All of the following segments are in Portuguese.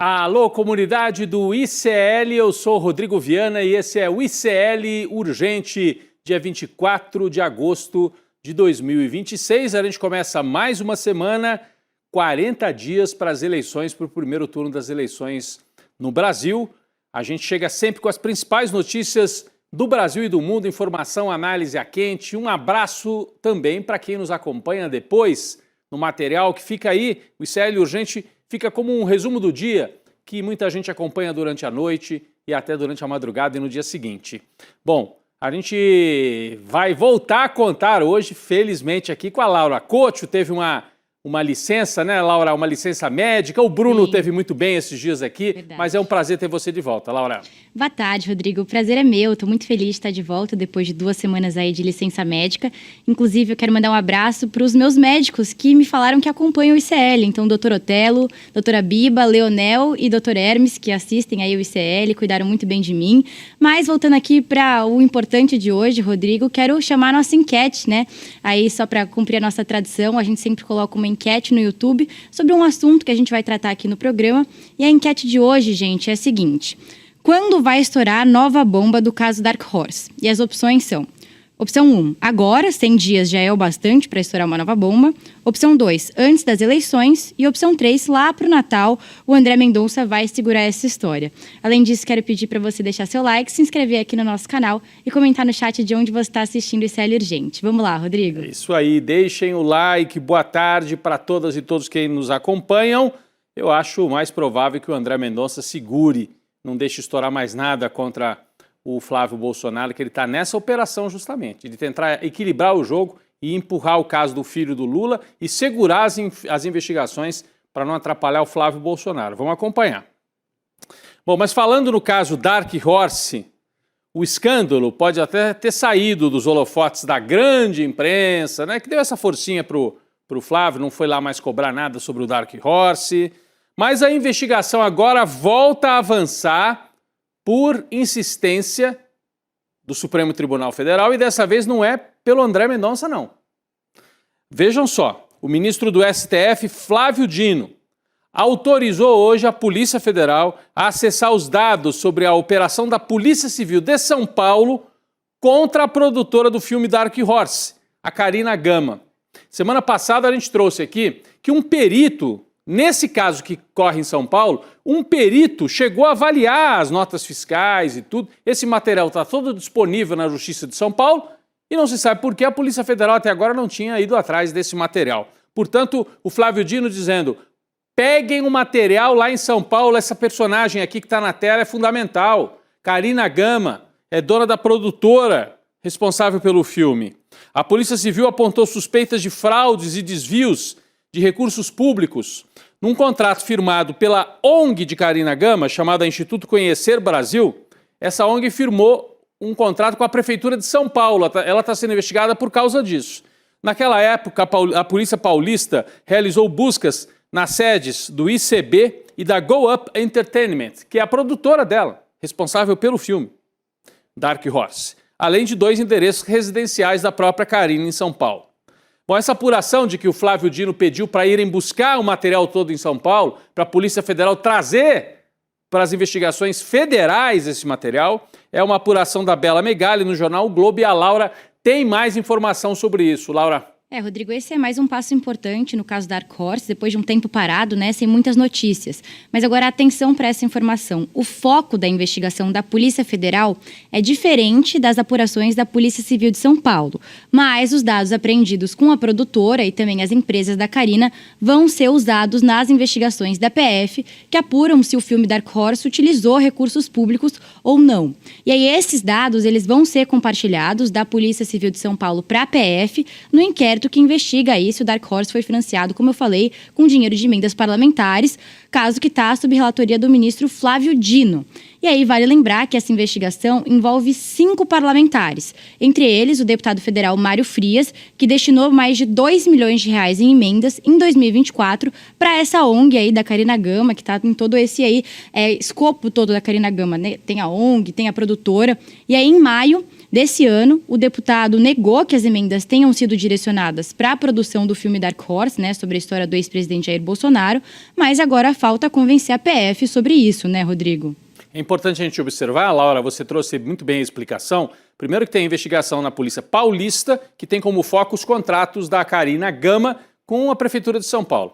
Alô, comunidade do ICL, eu sou Rodrigo Viana e esse é o ICL Urgente, dia 24 de agosto de 2026. A gente começa mais uma semana, 40 dias para as eleições, para o primeiro turno das eleições no Brasil. A gente chega sempre com as principais notícias do Brasil e do mundo, informação, análise a quente. Um abraço também para quem nos acompanha depois no material que fica aí, o ICL Urgente fica como um resumo do dia que muita gente acompanha durante a noite e até durante a madrugada e no dia seguinte. Bom, a gente vai voltar a contar hoje, felizmente, aqui com a Laura Couto. Teve uma licença, né, Laura? Uma licença médica. O Bruno teve muito bem esses dias aqui, verdade. Mas é um prazer ter você de volta, Laura. Boa tarde, Rodrigo. O prazer é meu. Estou muito feliz de estar de volta depois de 2 semanas aí de licença médica. Inclusive, eu quero mandar um abraço para os meus médicos que me falaram que acompanham o ICL. Então, doutor Otelo, doutora Biba, Leonel e doutor Hermes, que assistem aí o ICL, cuidaram muito bem de mim. Mas, voltando aqui para o importante de hoje, Rodrigo, quero chamar a nossa enquete, né? Aí, só para cumprir a nossa tradição, a gente sempre coloca uma enquete no YouTube sobre um assunto que a gente vai tratar aqui no programa. E a enquete de hoje, gente, é a seguinte: quando vai estourar a nova bomba do caso Dark Horse? E as opções são: opção 1, agora, 100 dias já é o bastante para estourar uma nova bomba. Opção 2, antes das eleições. E opção 3, lá para o Natal, o André Mendonça vai segurar essa história. Além disso, quero pedir para você deixar seu like, se inscrever aqui no nosso canal e comentar no chat de onde você está assistindo o ICL Urgente. Vamos lá, Rodrigo. É isso aí, deixem o like, boa tarde para todas e todos que nos acompanham. Eu acho mais provável que o André Mendonça segure, não deixe estourar mais nada contra o Flávio Bolsonaro, que ele está nessa operação justamente, de tentar equilibrar o jogo e empurrar o caso do filho do Lula e segurar as investigações para não atrapalhar o Flávio Bolsonaro. Vamos acompanhar. Bom, mas falando no caso Dark Horse, o escândalo pode até ter saído dos holofotes da grande imprensa, né, que deu essa forcinha para o Flávio, não foi lá mais cobrar nada sobre o Dark Horse, mas a investigação agora volta a avançar por insistência do Supremo Tribunal Federal e dessa vez não é pelo André Mendonça, não. Vejam só, o ministro do STF, Flávio Dino, autorizou hoje a Polícia Federal a acessar os dados sobre a operação da Polícia Civil de São Paulo contra a produtora do filme Dark Horse, a Carina Gama. Semana passada a gente trouxe aqui que um perito, nesse caso que corre em São Paulo, um perito chegou a avaliar as notas fiscais e tudo. Esse material está todo disponível na Justiça de São Paulo e não se sabe por que a Polícia Federal até agora não tinha ido atrás desse material. Portanto, o Flávio Dino dizendo: peguem o material lá em São Paulo, essa personagem aqui que está na tela é fundamental. Carina Gama é dona da produtora responsável pelo filme. A Polícia Civil apontou suspeitas de fraudes e desvios de recursos públicos num contrato firmado pela ONG de Carina Gama, chamada Instituto Conhecer Brasil. Essa ONG firmou um contrato com a Prefeitura de São Paulo. Ela está sendo investigada por causa disso. Naquela época, a Polícia Paulista realizou buscas nas sedes do ICB e da Go Up Entertainment, que é a produtora dela, responsável pelo filme Dark Horse, além de 2 endereços residenciais da própria Carina em São Paulo. Bom, essa apuração de que o Flávio Dino pediu para irem buscar o material todo em São Paulo, para a Polícia Federal trazer para as investigações federais esse material, é uma apuração da Bela Megali no jornal O Globo, e a Laura tem mais informação sobre isso. Laura. Rodrigo, esse é mais um passo importante no caso da Dark Horse, depois de um tempo parado, né, sem muitas notícias. Mas agora atenção para essa informação. O foco da investigação da Polícia Federal é diferente das apurações da Polícia Civil de São Paulo. Mas os dados apreendidos com a produtora e também as empresas da Carina vão ser usados nas investigações da PF, que apuram se o filme Dark Horse utilizou recursos públicos ou não. E aí esses dados eles vão ser compartilhados da Polícia Civil de São Paulo para a PF no inquérito que investiga aí se o Dark Horse foi financiado, como eu falei, com dinheiro de emendas parlamentares, caso que está sob relatoria do ministro Flávio Dino. E aí vale lembrar que essa investigação envolve 5 parlamentares, entre eles o deputado federal Mário Frias, que destinou mais de 2 milhões de reais em emendas em 2024 para essa ONG aí da Carina Gama, que está em todo esse aí escopo todo da Carina Gama, né? Tem a ONG, tem a produtora. E aí em maio desse ano, o deputado negou que as emendas tenham sido direcionadas para a produção do filme Dark Horse, né, sobre a história do ex-presidente Jair Bolsonaro, mas agora falta convencer a PF sobre isso, né, Rodrigo? É importante a gente observar, Laura, você trouxe muito bem a explicação. Primeiro que tem a investigação na Polícia Paulista, que tem como foco os contratos da Carina Gama com a Prefeitura de São Paulo.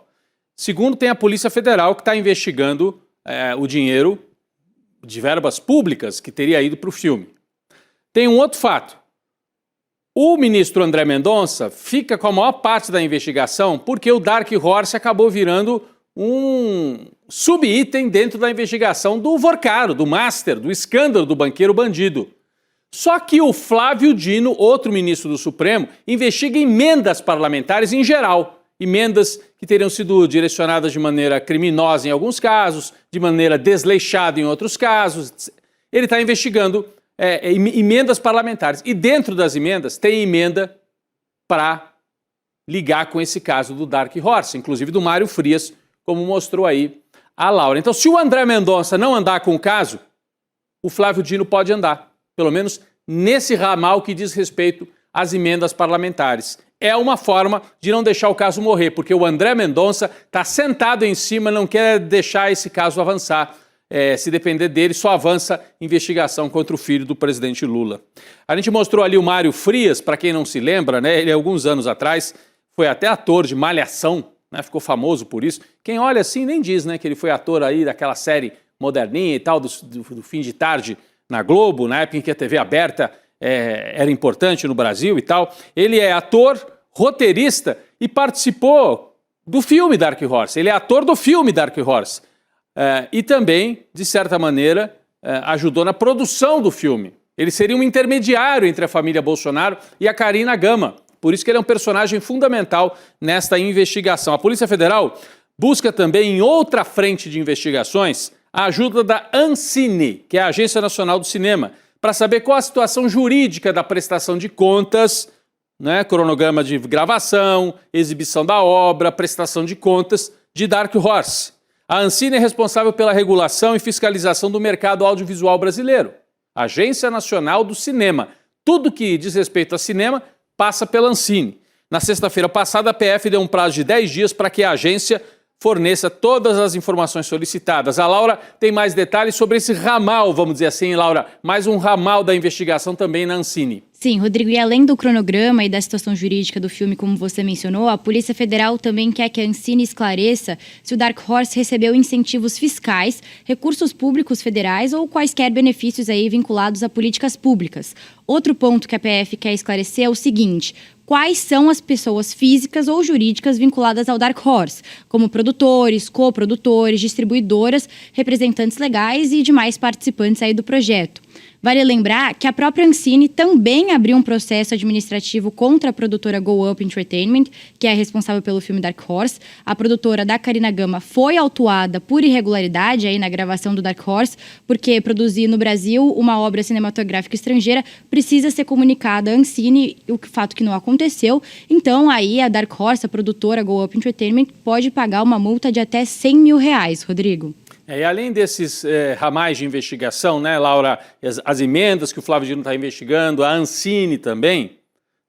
Segundo, tem a Polícia Federal, que está investigando o dinheiro de verbas públicas que teria ido para o filme. Tem um outro fato. O ministro André Mendonça fica com a maior parte da investigação porque o Dark Horse acabou virando um subitem dentro da investigação do Vorcaro, do Master, do escândalo do banqueiro bandido. Só que o Flávio Dino, outro ministro do Supremo, investiga emendas parlamentares em geral. Emendas que teriam sido direcionadas de maneira criminosa em alguns casos, de maneira desleixada em outros casos. Ele está investigando emendas parlamentares. E dentro das emendas tem emenda para ligar com esse caso do Dark Horse, inclusive do Mário Frias, como mostrou aí a Laura. Então, se o André Mendonça não andar com o caso, o Flávio Dino pode andar, pelo menos nesse ramal que diz respeito às emendas parlamentares. É uma forma de não deixar o caso morrer, porque o André Mendonça está sentado em cima, não quer deixar esse caso avançar. Se depender dele, só avança investigação contra o filho do presidente Lula. A gente mostrou ali o Mário Frias, para quem não se lembra, né? Ele alguns anos atrás foi até ator de Malhação, né? Ficou famoso por isso. Quem olha assim nem diz, né, que ele foi ator aí daquela série moderninha e tal, do fim de tarde na Globo, na época em que a TV aberta era importante no Brasil e tal. Ele é ator, roteirista e participou do filme Dark Horse. Ele é ator do filme Dark Horse. E também, de certa maneira, ajudou na produção do filme. Ele seria um intermediário entre a família Bolsonaro e a Carina Gama. Por isso que ele é um personagem fundamental nesta investigação. A Polícia Federal busca também, em outra frente de investigações, a ajuda da Ancine, que é a Agência Nacional do Cinema, para saber qual a situação jurídica da prestação de contas, né, cronograma de gravação, exibição da obra, prestação de contas de Dark Horse. A Ancine é responsável pela regulação e fiscalização do mercado audiovisual brasileiro. Agência Nacional do Cinema. Tudo que diz respeito a cinema passa pela Ancine. Na sexta-feira passada, a PF deu um prazo de 10 dias para que a agência forneça todas as informações solicitadas. A Laura tem mais detalhes sobre esse ramal, vamos dizer assim, Laura, mais um ramal da investigação também na Ancine. Sim, Rodrigo, e além do cronograma e da situação jurídica do filme, como você mencionou, a Polícia Federal também quer que a Ancine esclareça se o Dark Horse recebeu incentivos fiscais, recursos públicos federais ou quaisquer benefícios aí vinculados a políticas públicas. Outro ponto que a PF quer esclarecer é o seguinte: quais são as pessoas físicas ou jurídicas vinculadas ao Dark Horse, como produtores, coprodutores, distribuidoras, representantes legais e demais participantes aí do projeto. Vale lembrar que a própria Ancine também abriu um processo administrativo contra a produtora Go Up Entertainment, que é responsável pelo filme Dark Horse. A produtora da Carina Gama foi autuada por irregularidade aí na gravação do Dark Horse, porque produzir no Brasil uma obra cinematográfica estrangeira precisa ser comunicada à Ancine, o fato que não aconteceu. Então aí a Dark Horse, a produtora Go Up Entertainment, pode pagar uma multa de até R$100 mil, Rodrigo. E além desses ramais de investigação, né, Laura, as emendas que o Flávio Dino está investigando, a Ancine também,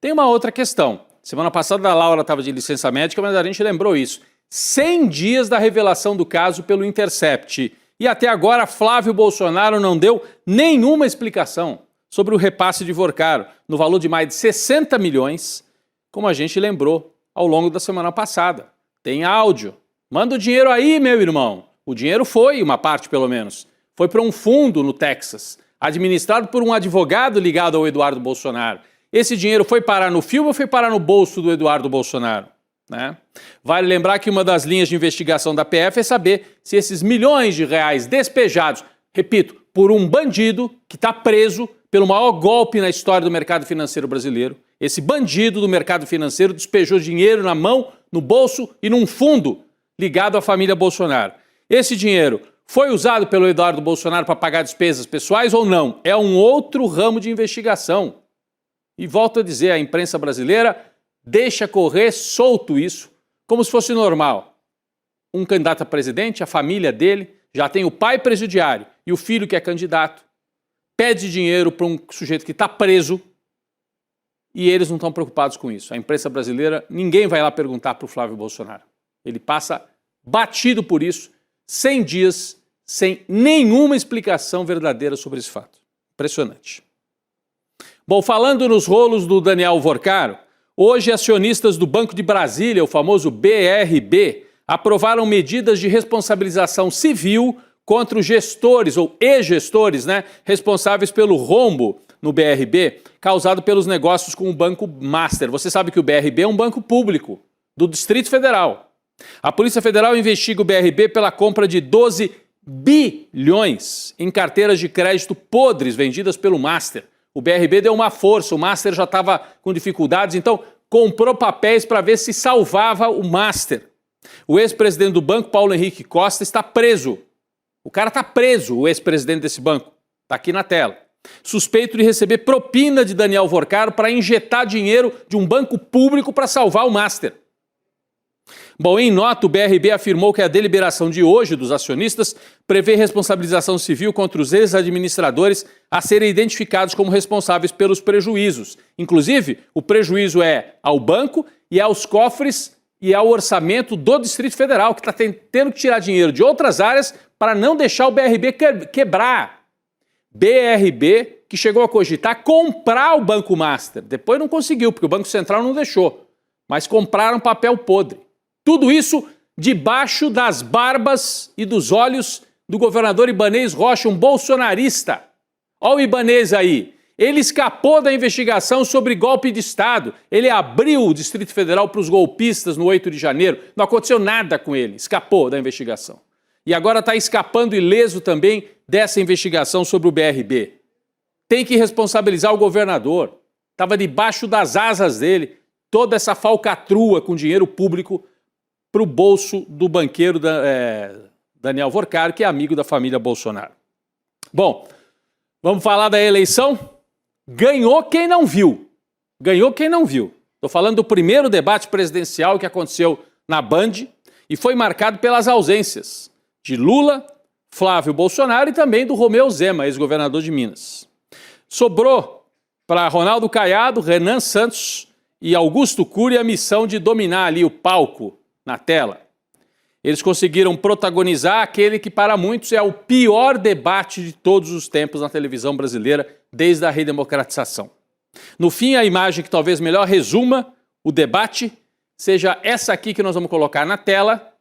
tem uma outra questão. Semana passada a Laura estava de licença médica, mas a gente lembrou isso. 100 dias da revelação do caso pelo Intercept. E até agora Flávio Bolsonaro não deu nenhuma explicação sobre o repasse de Vorcaro, no valor de mais de 60 milhões, como a gente lembrou ao longo da semana passada. Tem áudio. Manda o dinheiro aí, meu irmão. O dinheiro foi, uma parte pelo menos, foi para um fundo no Texas, administrado por um advogado ligado ao Eduardo Bolsonaro. Esse dinheiro foi parar no filme ou foi parar no bolso do Eduardo Bolsonaro? Né? Vale lembrar que uma das linhas de investigação da PF é saber se esses milhões de reais despejados, repito, por um bandido que está preso pelo maior golpe na história do mercado financeiro brasileiro. Esse bandido do mercado financeiro despejou dinheiro na mão, no bolso e num fundo ligado à família Bolsonaro. Esse dinheiro foi usado pelo Eduardo Bolsonaro para pagar despesas pessoais ou não? É um outro ramo de investigação. E volto a dizer, a imprensa brasileira deixa correr solto isso, como se fosse normal. Um candidato a presidente, a família dele, já tem o pai presidiário e o filho que é candidato, pede dinheiro para um sujeito que está preso e eles não estão preocupados com isso. A imprensa brasileira, ninguém vai lá perguntar para o Flávio Bolsonaro. Ele passa batido por isso, 100 dias, sem nenhuma explicação verdadeira sobre esse fato. Impressionante. Bom, falando nos rolos do Daniel Vorcaro, hoje acionistas do Banco de Brasília, o famoso BRB, aprovaram medidas de responsabilização civil contra os gestores ou ex-gestores, responsáveis pelo rombo no BRB, causado pelos negócios com o Banco Master. Você sabe que o BRB é um banco público do Distrito Federal. A Polícia Federal investiga o BRB pela compra de 12 bilhões em carteiras de crédito podres vendidas pelo Master. O BRB deu uma força, o Master já estava com dificuldades, então comprou papéis para ver se salvava o Master. O ex-presidente do banco, Paulo Henrique Costa, está preso. O cara está preso, o ex-presidente desse banco. Está aqui na tela. Suspeito de receber propina de Daniel Vorcaro para injetar dinheiro de um banco público para salvar o Master. Bom, em nota, o BRB afirmou que a deliberação de hoje dos acionistas prevê responsabilização civil contra os ex-administradores a serem identificados como responsáveis pelos prejuízos. Inclusive, o prejuízo é ao banco e aos cofres e ao orçamento do Distrito Federal, que está tendo que tirar dinheiro de outras áreas para não deixar o BRB quebrar. BRB que chegou a cogitar comprar o Banco Master. Depois não conseguiu, porque o Banco Central não deixou. Mas compraram papel podre. Tudo isso debaixo das barbas e dos olhos do governador Ibanez Rocha, um bolsonarista. Olha o Ibanez aí. Ele escapou da investigação sobre golpe de Estado. Ele abriu o Distrito Federal para os golpistas no 8 de janeiro. Não aconteceu nada com ele. Escapou da investigação. E agora está escapando ileso também dessa investigação sobre o BRB. Tem que responsabilizar o governador. Estava debaixo das asas dele toda essa falcatrua com dinheiro público para o bolso do banqueiro Daniel Vorcaro, que é amigo da família Bolsonaro. Bom, vamos falar da eleição? Ganhou quem não viu. Ganhou quem não viu. Estou falando do primeiro debate presidencial que aconteceu na Band e foi marcado pelas ausências de Lula, Flávio Bolsonaro e também do Romeu Zema, ex-governador de Minas. Sobrou para Ronaldo Caiado, Renan Santos e Augusto Cury a missão de dominar ali o palco na tela. Eles conseguiram protagonizar aquele que para muitos é o pior debate de todos os tempos na televisão brasileira desde a redemocratização. No fim, a imagem que talvez melhor resuma o debate seja essa aqui que nós vamos colocar na tela.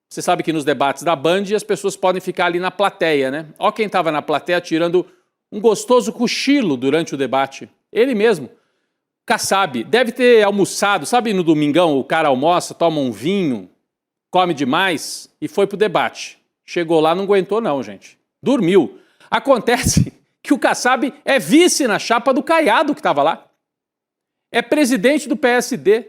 Você sabe que nos debates da Band as pessoas podem ficar ali na plateia, né? Ó quem estava na plateia tirando um gostoso cochilo durante o debate. Ele mesmo. Kassab, deve ter almoçado, sabe no domingão o cara almoça, toma um vinho, come demais e foi pro debate. Chegou lá, não aguentou não, gente. Dormiu. Acontece que o Kassab é vice na chapa do Caiado que estava lá. É presidente do PSD.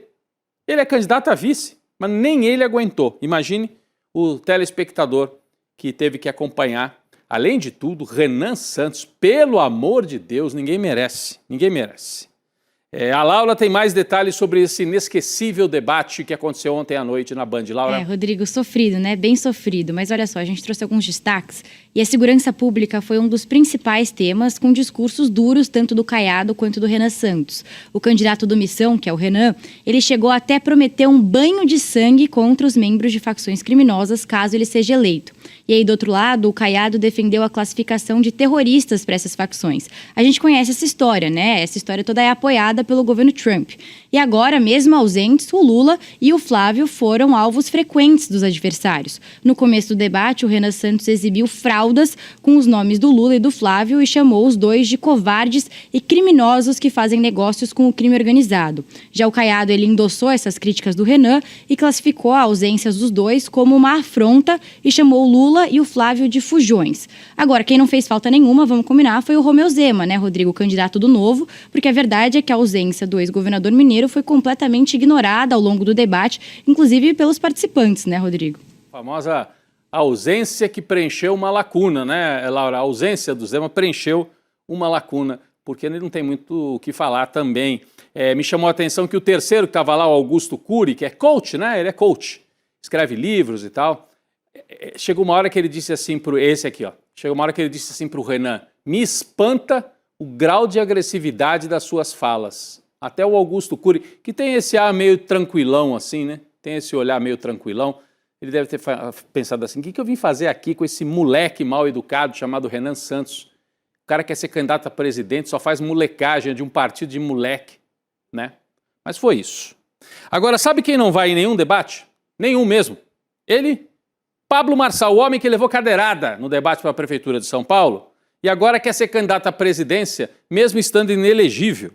Ele é candidato a vice, mas nem ele aguentou. Imagine o telespectador que teve que acompanhar. Além de tudo, Renan Santos, pelo amor de Deus, ninguém merece. Ninguém merece. A Laura tem mais detalhes sobre esse inesquecível debate que aconteceu ontem à noite na Band. Laura? Rodrigo, sofrido, né? Bem sofrido. Mas olha só, a gente trouxe alguns destaques e a segurança pública foi um dos principais temas, com discursos duros tanto do Caiado quanto do Renan Santos. O candidato do Missão, que é o Renan, ele chegou até a prometer um banho de sangue contra os membros de facções criminosas caso ele seja eleito. E aí, do outro lado, o Caiado defendeu a classificação de terroristas para essas facções. A gente conhece essa história, né? Essa história toda é apoiada pelo governo Trump. E agora, mesmo ausentes, o Lula e o Flávio foram alvos frequentes dos adversários. No começo do debate, o Renan Santos exibiu fraldas com os nomes do Lula e do Flávio e chamou os dois de covardes e criminosos que fazem negócios com o crime organizado. Já o Caiado, ele endossou essas críticas do Renan e classificou a ausência dos dois como uma afronta e chamou o Lula e o Flávio de fujões. Agora, quem não fez falta nenhuma, vamos combinar, foi o Romeu Zema, né, Rodrigo, candidato do Novo, porque a verdade é que a ausência do ex-governador mineiro foi completamente ignorada ao longo do debate, inclusive pelos participantes, né, Rodrigo? A famosa a ausência que preencheu uma lacuna, né, Laura? A ausência do Zema preencheu uma lacuna, porque ele não tem muito o que falar também. Me chamou a atenção que o terceiro que estava lá, o Augusto Cury, que é coach, né? Ele é coach, escreve livros e tal. Chegou uma hora que ele disse assim chegou uma hora que ele disse assim para o Renan: me espanta o grau de agressividade das suas falas. Até o Augusto Cury, que tem esse ar meio tranquilão assim, né? Tem esse olhar meio tranquilão. Ele deve ter pensado assim: o que eu vim fazer aqui com esse moleque mal educado chamado Renan Santos? O cara quer ser candidato a presidente, só faz molecagem de um partido de moleque, né? Mas foi isso. Agora, sabe quem não vai em nenhum debate? Nenhum mesmo. Ele, Pablo Marçal, o homem que levou cadeirada no debate para a Prefeitura de São Paulo e agora quer ser candidato à presidência, mesmo estando inelegível.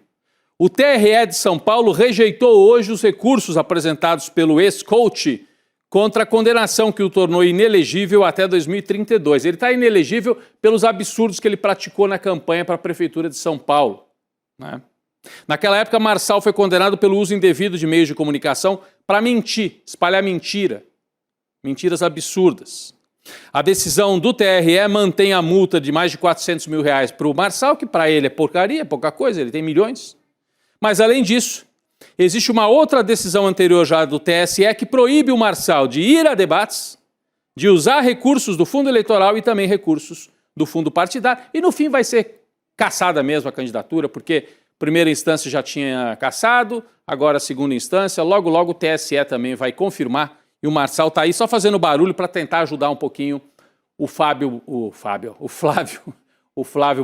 O TRE de São Paulo rejeitou hoje os recursos apresentados pelo ex-coach contra a condenação que o tornou inelegível até 2032. Ele está inelegível pelos absurdos que ele praticou na campanha para a Prefeitura de São Paulo, né? Naquela época, Marçal foi condenado pelo uso indevido de meios de comunicação para mentir, espalhar mentiras absurdas. A decisão do TRE mantém a multa de mais de R$400 mil para o Marçal, que para ele é porcaria, é pouca coisa, ele tem milhões. Mas, além disso, existe uma outra decisão anterior já do TSE que proíbe o Marçal de ir a debates, de usar recursos do fundo eleitoral e também recursos do fundo partidário. E, no fim, vai ser cassada mesmo a candidatura, porque primeira instância já tinha cassado, agora segunda instância, logo o TSE também vai confirmar e o Marçal está aí só fazendo barulho para tentar ajudar um pouquinho o Flávio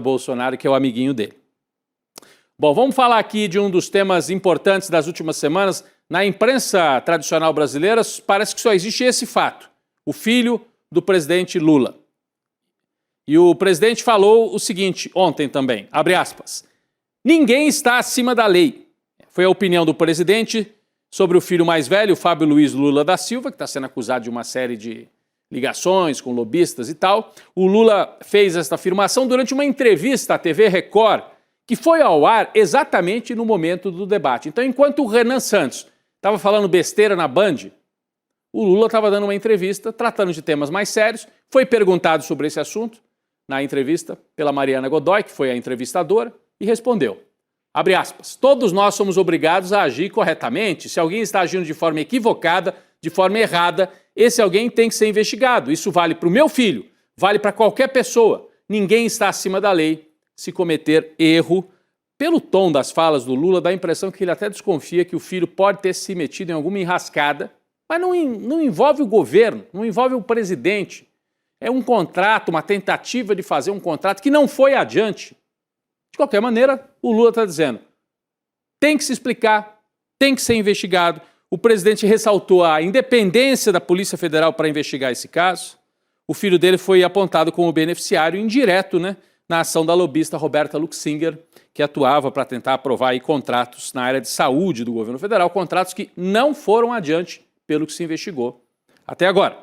Bolsonaro, que é o amiguinho dele. Bom, vamos falar aqui de um dos temas importantes das últimas semanas. Na imprensa tradicional brasileira, parece que só existe esse fato: o filho do presidente Lula. E o presidente falou o seguinte ontem também, abre aspas: ninguém está acima da lei. Foi a opinião do presidente sobre o filho mais velho, Fábio Luiz Lula da Silva, que está sendo acusado de uma série de ligações com lobistas e tal. O Lula fez esta afirmação durante uma entrevista à TV Record, que foi ao ar exatamente no momento do debate. Então, enquanto o Renan Santos estava falando besteira na Band, o Lula estava dando uma entrevista, tratando de temas mais sérios. Foi perguntado sobre esse assunto na entrevista pela Mariana Godoy, que foi a entrevistadora, e respondeu, abre aspas: todos nós somos obrigados a agir corretamente. Se alguém está agindo de forma equivocada, de forma errada, esse alguém tem que ser investigado. Isso vale para o meu filho, vale para qualquer pessoa. Ninguém está acima da lei. Se cometer erro, pelo tom das falas do Lula, dá a impressão que ele até desconfia que o filho pode ter se metido em alguma enrascada, mas não envolve o governo, não envolve o presidente. É um contrato, uma tentativa de fazer um contrato que não foi adiante. De qualquer maneira, o Lula está dizendo, tem que se explicar, tem que ser investigado. O presidente ressaltou a independência da Polícia Federal para investigar esse caso. O filho dele foi apontado como beneficiário indireto, né, na ação da lobista Roberta Luxinger, que atuava para tentar aprovar aí contratos na área de saúde do governo federal, contratos que não foram adiante pelo que se investigou até agora.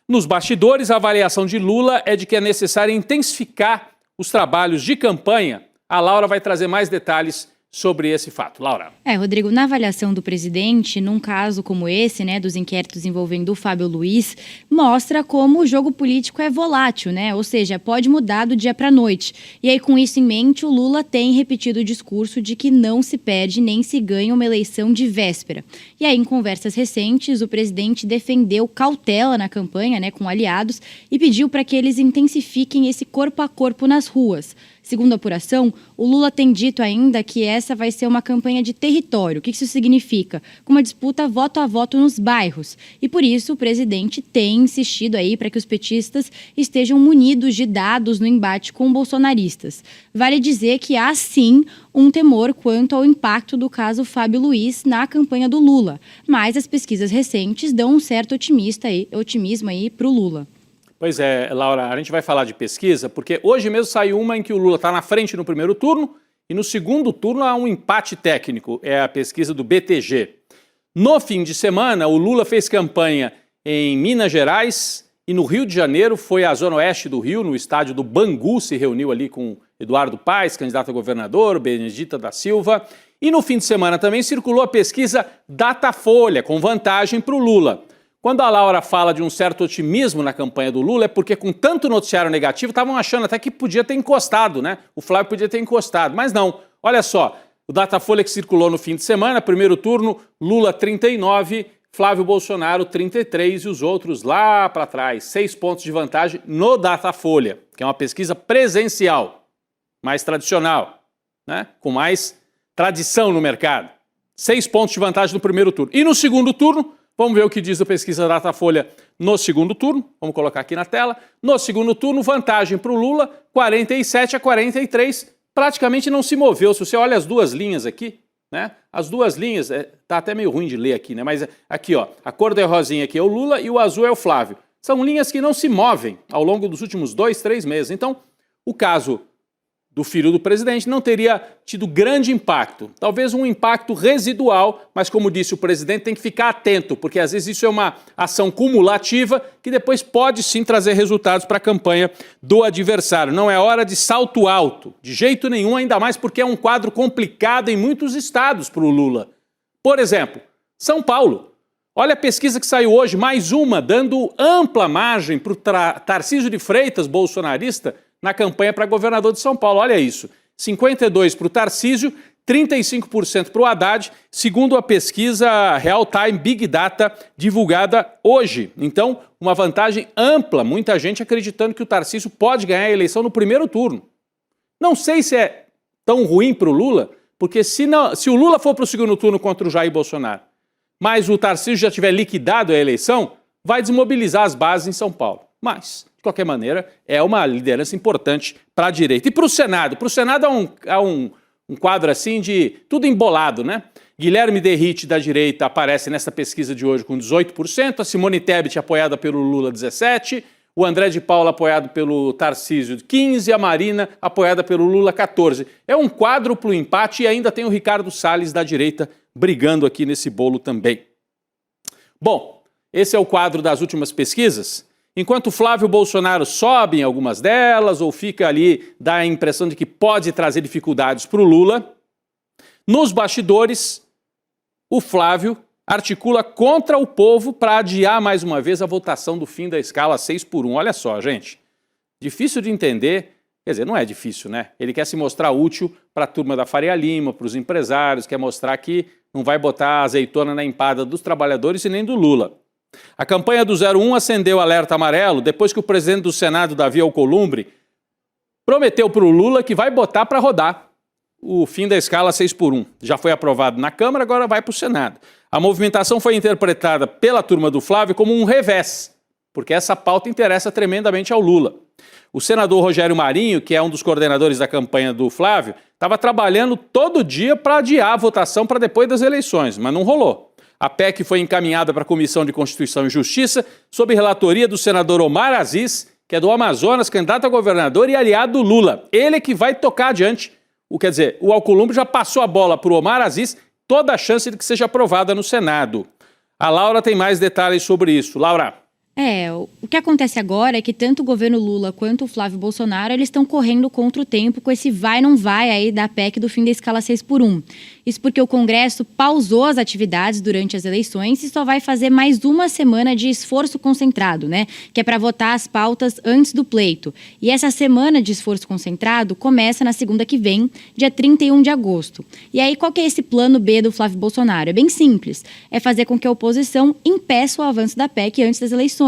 Nos bastidores, a avaliação de Lula é de que é necessário intensificar os trabalhos de campanha. A Laura vai trazer mais detalhes sobre esse fato. Laura. Rodrigo, na avaliação do presidente, num caso como esse, né, dos inquéritos envolvendo o Fábio Luiz, mostra como o jogo político é volátil, né? Ou seja, pode mudar do dia para a noite. E aí, com isso em mente, o Lula tem repetido o discurso de que não se perde nem se ganha uma eleição de véspera. E aí, em conversas recentes, o presidente defendeu cautela na campanha, né, com aliados, e pediu para que eles intensifiquem esse corpo a corpo nas ruas. Segundo a apuração, o Lula tem dito ainda que essa vai ser uma campanha de território. O que isso significa? Com uma disputa voto a voto nos bairros. E por isso o presidente tem insistido aí para que os petistas estejam munidos de dados no embate com bolsonaristas. Vale dizer que há sim um temor quanto ao impacto do caso Fábio Luiz na campanha do Lula. Mas as pesquisas recentes dão um certo otimismo aí para o Lula. Pois é, Laura, a gente vai falar de pesquisa, porque hoje mesmo saiu uma em que o Lula está na frente no primeiro turno e no segundo turno há um empate técnico, é a pesquisa do BTG. No fim de semana, o Lula fez campanha em Minas Gerais e no Rio de Janeiro, foi à zona oeste do Rio, no estádio do Bangu, se reuniu ali com Eduardo Paes, candidato a governador, Benedita da Silva. E no fim de semana também circulou a pesquisa Datafolha, com vantagem para o Lula. Quando a Laura fala de um certo otimismo na campanha do Lula, é porque com tanto noticiário negativo, estavam achando até que podia ter encostado, né? O Flávio podia ter encostado, mas não. Olha só, o Datafolha que circulou no fim de semana, primeiro turno, Lula 39, Flávio Bolsonaro 33 e os outros lá para trás. 6 pontos de vantagem no Datafolha, que é uma pesquisa presencial, mais tradicional, né? Com mais tradição no mercado. 6 pontos de vantagem no primeiro turno. E no segundo turno, vamos ver o que diz a pesquisa Datafolha no segundo turno. Vamos colocar aqui na tela. No segundo turno, vantagem para o Lula, 47-43. Praticamente não se moveu. Se você olha as duas linhas aqui, né? As duas linhas, tá até meio ruim de ler aqui, né? Mas aqui, ó, a cor da rosinha aqui é o Lula e o azul é o Flávio. São linhas que não se movem ao longo dos últimos 2, 3 meses. Então, o caso do filho do presidente não teria tido grande impacto. Talvez um impacto residual, mas como disse o presidente, tem que ficar atento, porque às vezes isso é uma ação cumulativa que depois pode sim trazer resultados para a campanha do adversário. Não é hora de salto alto, de jeito nenhum, ainda mais porque é um quadro complicado em muitos estados para o Lula. Por exemplo, São Paulo. Olha a pesquisa que saiu hoje, mais uma, dando ampla margem para o Tarcísio de Freitas, bolsonarista, na campanha para governador de São Paulo. Olha isso, 52% para o Tarcísio, 35% para o Haddad, segundo a pesquisa Real Time Big Data divulgada hoje. Então, uma vantagem ampla, muita gente acreditando que o Tarcísio pode ganhar a eleição no primeiro turno. Não sei se é tão ruim para o Lula, porque se o Lula for para o segundo turno contra o Jair Bolsonaro, mas o Tarcísio já tiver liquidado a eleição, vai desmobilizar as bases em São Paulo. Mas, de qualquer maneira, é uma liderança importante para a direita. E para o Senado? Para o Senado há um quadro assim de tudo embolado, né? Guilherme Derrite, da direita, aparece nessa pesquisa de hoje com 18%, a Simone Tebet, apoiada pelo Lula, 17%, o André de Paula, apoiado pelo Tarcísio, 15%, e a Marina, apoiada pelo Lula, 14%. É um quádruplo empate e ainda tem o Ricardo Salles, da direita, brigando aqui nesse bolo também. Bom, esse é o quadro das últimas pesquisas. Enquanto Flávio Bolsonaro sobe em algumas delas ou fica ali, dá a impressão de que pode trazer dificuldades para o Lula, nos bastidores, o Flávio articula contra o povo para adiar mais uma vez a votação do fim da escala 6x1. Olha só, gente, difícil de entender, quer dizer, não é difícil, né? Ele quer se mostrar útil para a turma da Faria Lima, para os empresários, quer mostrar que não vai botar azeitona na empada dos trabalhadores e nem do Lula. A campanha do 01 acendeu alerta amarelo depois que o presidente do Senado, Davi Alcolumbre, prometeu para o Lula que vai botar para rodar o fim da escala 6x1. Já foi aprovado na Câmara, agora vai para o Senado. A movimentação foi interpretada pela turma do Flávio como um revés, porque essa pauta interessa tremendamente ao Lula. O senador Rogério Marinho, que é um dos coordenadores da campanha do Flávio, estava trabalhando todo dia para adiar a votação para depois das eleições, mas não rolou. A PEC foi encaminhada para a Comissão de Constituição e Justiça, sob relatoria do senador Omar Aziz, que é do Amazonas, candidato a governador e aliado do Lula. Ele é que vai tocar adiante. Quer dizer, o Alcolumbre já passou a bola para o Omar Aziz, toda a chance de que seja aprovada no Senado. A Laura tem mais detalhes sobre isso. Laura. O que acontece agora é que tanto o governo Lula quanto o Flávio Bolsonaro, eles estão correndo contra o tempo com esse vai não vai aí da PEC do fim da escala 6x1. Isso porque o Congresso pausou as atividades durante as eleições e só vai fazer mais uma semana de esforço concentrado, né? Que é para votar as pautas antes do pleito. E essa semana de esforço concentrado começa na segunda que vem, dia 31 de agosto. E aí, qual que é esse plano B do Flávio Bolsonaro? É bem simples. É fazer com que a oposição impeça o avanço da PEC antes das eleições.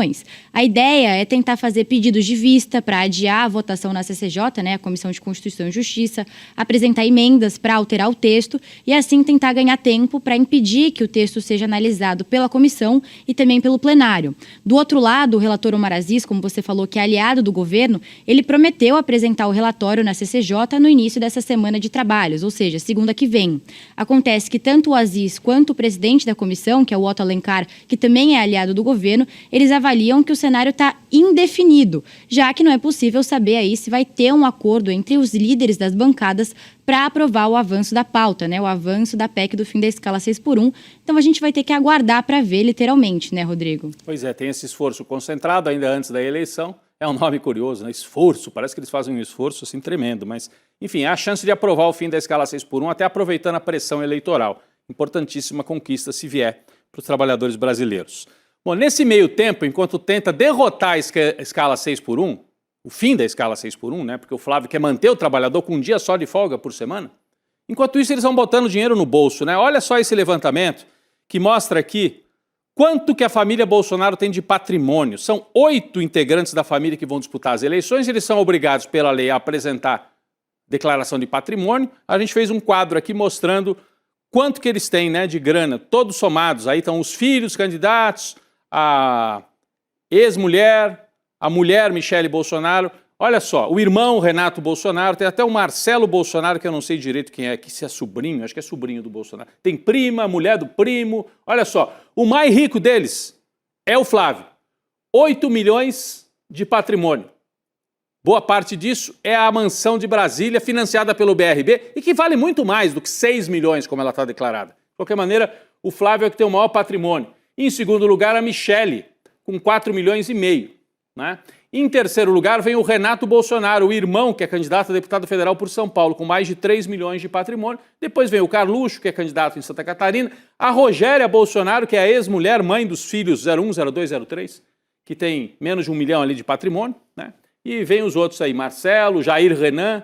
A ideia é tentar fazer pedidos de vista para adiar a votação na CCJ, né, a Comissão de Constituição e Justiça, apresentar emendas para alterar o texto e assim tentar ganhar tempo para impedir que o texto seja analisado pela comissão e também pelo plenário. Do outro lado, o relator Omar Aziz, como você falou, que é aliado do governo, ele prometeu apresentar o relatório na CCJ no início dessa semana de trabalhos, ou seja, segunda que vem. Acontece que tanto o Aziz quanto o presidente da comissão, que é o Otto Alencar, que também é aliado do governo, eles avaliam que o cenário está indefinido, já que não é possível saber aí se vai ter um acordo entre os líderes das bancadas para aprovar o avanço da pauta, né? O avanço da PEC do fim da escala 6x1. Então a gente vai ter que aguardar para ver, literalmente, né, Rodrigo? Pois é, tem esse esforço concentrado ainda antes da eleição. É um nome curioso, né? Esforço, parece que eles fazem um esforço assim tremendo, mas enfim, é a chance de aprovar o fim da escala 6x1, até aproveitando a pressão eleitoral. Importantíssima conquista se vier para os trabalhadores brasileiros. Bom, nesse meio tempo, enquanto tenta derrotar a escala 6x1, o fim da escala 6x1, né? Porque o Flávio quer manter o trabalhador com um dia só de folga por semana. Enquanto isso, eles vão botando dinheiro no bolso, né? Olha só esse levantamento que mostra aqui quanto que a família Bolsonaro tem de patrimônio. São 8 integrantes da família que vão disputar as eleições. Eles são obrigados pela lei a apresentar declaração de patrimônio. A gente fez um quadro aqui mostrando quanto que eles têm, né, de grana, todos somados. Aí estão os filhos candidatos, a ex-mulher, a mulher Michele Bolsonaro. Olha só, o irmão Renato Bolsonaro, tem até o Marcelo Bolsonaro, que eu não sei direito quem é, que se é sobrinho, acho que é sobrinho do Bolsonaro. Tem prima, mulher do primo. Olha só, o mais rico deles é o Flávio. 8 milhões de patrimônio. Boa parte disso é a mansão de Brasília, financiada pelo BRB, e que vale muito mais do que 6 milhões, como ela está declarada. De qualquer maneira, o Flávio é que tem o maior patrimônio. E, em segundo lugar, a Michele, com 4 milhões e meio. Né? Em terceiro lugar, vem o Renato Bolsonaro, o irmão, que é candidato a deputado federal por São Paulo, com mais de 3 milhões de patrimônio. Depois vem o Carluxo, que é candidato em Santa Catarina. A Rogéria Bolsonaro, que é a ex-mulher, mãe dos filhos 01, 02, 03, que tem menos de 1 milhão ali de patrimônio, né? E vem os outros aí, Marcelo, Jair Renan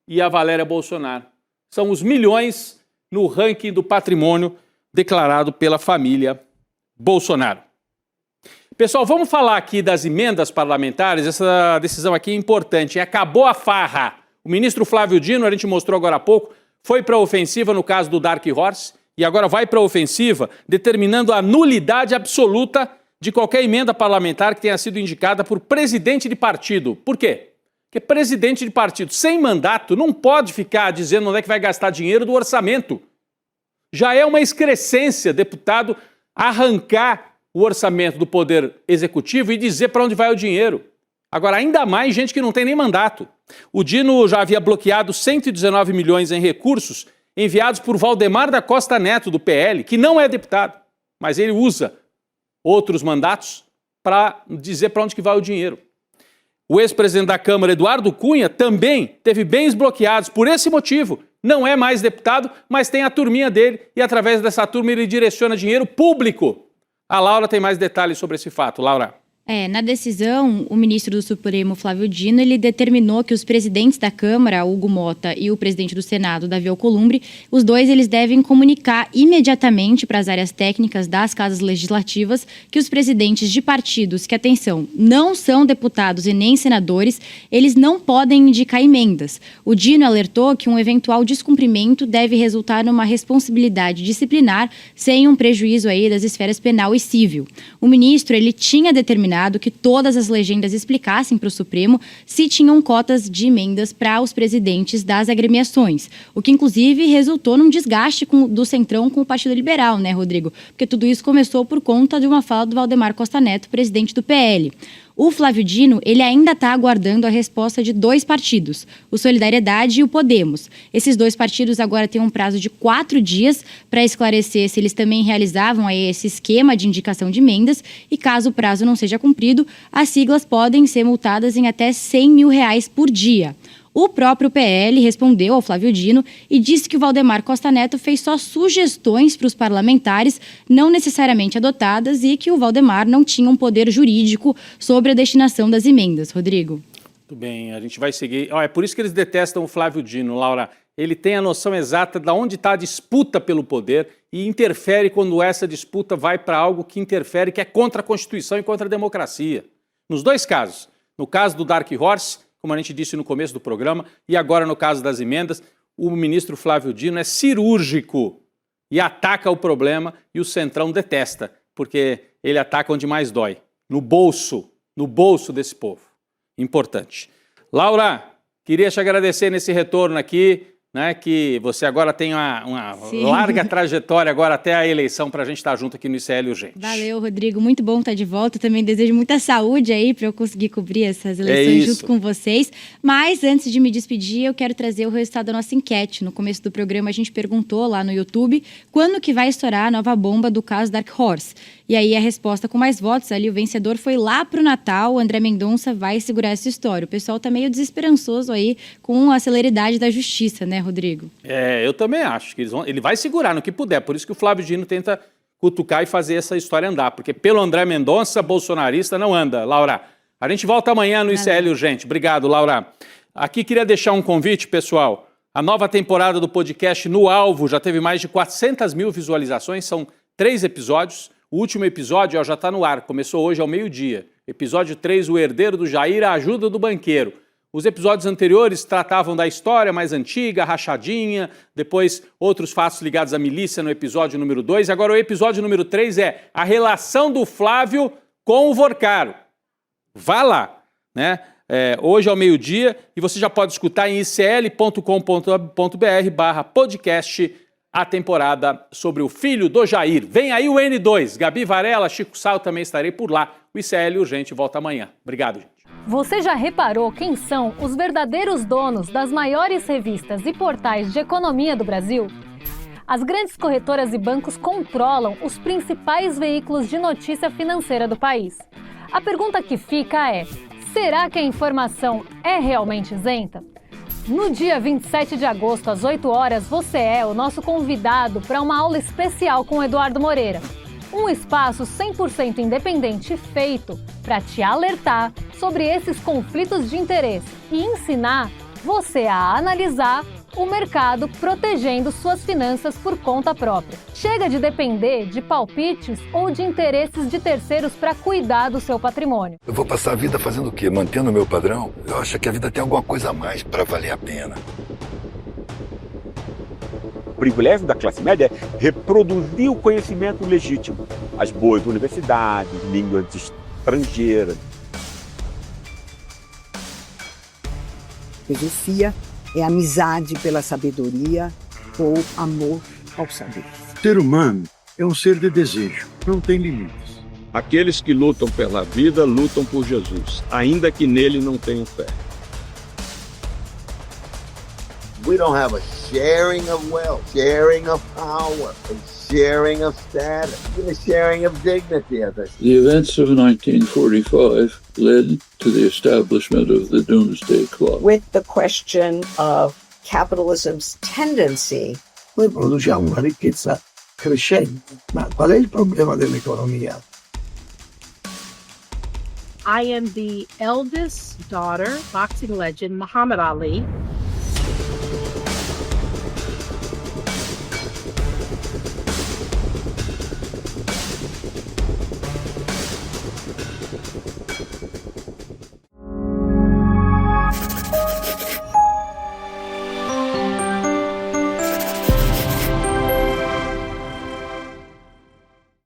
e a Valéria Bolsonaro. São os milhões no ranking do patrimônio declarado pela família Bolsonaro. Pessoal, vamos falar aqui das emendas parlamentares. Essa decisão aqui é importante. Acabou a farra. O ministro Flávio Dino, a gente mostrou agora há pouco, foi para a ofensiva no caso do Dark Horse e agora vai para a ofensiva determinando a nulidade absoluta de qualquer emenda parlamentar que tenha sido indicada por presidente de partido. Por quê? Porque presidente de partido sem mandato não pode ficar dizendo onde é que vai gastar dinheiro do orçamento. Já é uma excrescência, deputado, arrancar o orçamento do Poder Executivo e dizer para onde vai o dinheiro. Agora, ainda mais gente que não tem nem mandato. O Dino já havia bloqueado 119 milhões em recursos enviados por Valdemar da Costa Neto, do PL, que não é deputado, mas ele usa outros mandatos para dizer para onde que vai o dinheiro. O ex-presidente da Câmara, Eduardo Cunha, também teve bens bloqueados por esse motivo. Não é mais deputado, mas tem a turminha dele e através dessa turma ele direciona dinheiro público. A Laura tem mais detalhes sobre esse fato. Laura. Na decisão, o ministro do Supremo, Flávio Dino, ele determinou que os presidentes da Câmara, Hugo Mota, e o presidente do Senado, Davi Alcolumbre, os dois eles devem comunicar imediatamente para as áreas técnicas das casas legislativas que os presidentes de partidos que, atenção, não são deputados e nem senadores, eles não podem indicar emendas. O Dino alertou que um eventual descumprimento deve resultar numa responsabilidade disciplinar sem um prejuízo aí das esferas penal e civil. O ministro, ele tinha determinado que todas as legendas explicassem para o Supremo se tinham cotas de emendas para os presidentes das agremiações, o que inclusive resultou num desgaste do Centrão com o Partido Liberal, né, Rodrigo? Porque tudo isso começou por conta de uma fala do Valdemar Costa Neto, presidente do PL. O Flávio Dino, ele ainda está aguardando a resposta de 2 partidos, o Solidariedade e o Podemos. Esses 2 partidos agora têm um prazo de 4 dias para esclarecer se eles também realizavam aí esse esquema de indicação de emendas e caso o prazo não seja cumprido, as siglas podem ser multadas em até R$100 mil por dia. O próprio PL respondeu ao Flávio Dino e disse que o Valdemar Costa Neto fez só sugestões para os parlamentares, não necessariamente adotadas, e que o Valdemar não tinha um poder jurídico sobre a destinação das emendas. Rodrigo. Muito bem, a gente vai seguir. É por isso que eles detestam o Flávio Dino, Laura. Ele tem a noção exata de onde está a disputa pelo poder e interfere quando essa disputa vai para algo que interfere, que é contra a Constituição e contra a democracia. Nos 2 casos, no caso do Dark Horse, como a gente disse no começo do programa, e agora no caso das emendas, o ministro Flávio Dino é cirúrgico e ataca o problema e o Centrão detesta, porque ele ataca onde mais dói, no bolso desse povo. Importante. Laura, queria te agradecer nesse retorno aqui, né, que você agora tem uma larga trajetória agora até a eleição para a gente estar junto aqui no ICL Urgente. Valeu, Rodrigo. Muito bom estar de volta. Também desejo muita saúde aí para eu conseguir cobrir essas eleições junto com vocês. Mas antes de me despedir, eu quero trazer o resultado da nossa enquete. No começo do programa, a gente perguntou lá no YouTube quando que vai estourar a nova bomba do caso Dark Horse. E aí a resposta com mais votos ali, o vencedor foi lá pro Natal. O André Mendonça vai segurar essa história. O pessoal tá meio desesperançoso aí com a celeridade da justiça, né, Rodrigo? Eu também acho que ele vai segurar no que puder. Por isso que o Flávio Dino tenta cutucar e fazer essa história andar, porque pelo André Mendonça, bolsonarista não anda. Laura, a gente volta amanhã no ICL Urgente. Obrigado, Laura. Aqui queria deixar um convite, pessoal. A nova temporada do podcast No Alvo já teve mais de 400 mil visualizações, são 3 episódios. O último episódio já está no ar, começou hoje ao meio-dia. Episódio 3, O Herdeiro do Jair, a Ajuda do Banqueiro. Os episódios anteriores tratavam da história mais antiga, a rachadinha, depois outros fatos ligados à milícia no episódio número 2. Agora o episódio número 3 é a relação do Flávio com o Vorcaro. Vá lá, né? Hoje ao meio-dia, e você já pode escutar em icl.com.br/podcast a temporada sobre o filho do Jair. Vem aí o N2, Gabi Varela, Chico Sal, também estarei por lá. O ICL Urgente volta amanhã. Obrigado, gente. Você já reparou quem são os verdadeiros donos das maiores revistas e portais de economia do Brasil? As grandes corretoras e bancos controlam os principais veículos de notícia financeira do país. A pergunta que fica é: será que a informação é realmente isenta? No dia 27 de agosto, às 8 horas, você é o nosso convidado para uma aula especial com o Eduardo Moreira. Um espaço 100% independente feito para te alertar sobre esses conflitos de interesse e ensinar você a analisar o mercado protegendo suas finanças por conta própria. Chega de depender de palpites ou de interesses de terceiros para cuidar do seu patrimônio. Eu vou passar a vida fazendo o quê? Mantendo o meu padrão? Eu acho que a vida tem alguma coisa a mais para valer a pena. O privilégio da classe média é reproduzir o conhecimento legítimo. As boas universidades, línguas estrangeiras. Filosofia é amizade pela sabedoria ou amor ao saber. O ser humano é um ser de desejo, não tem limites. Aqueles que lutam pela vida, lutam por Jesus, ainda que nele não tenham fé. We don't have a sharing of wealth, sharing of power, and sharing of status, and a sharing of dignity, as I say. The events of 1945 led to the establishment of the Doomsday Clock. With the question of capitalism's tendency. Noi produciamo una ricchezza crescente, ma qual è il problema dell'economia? I am the eldest daughter, boxing legend Muhammad Ali.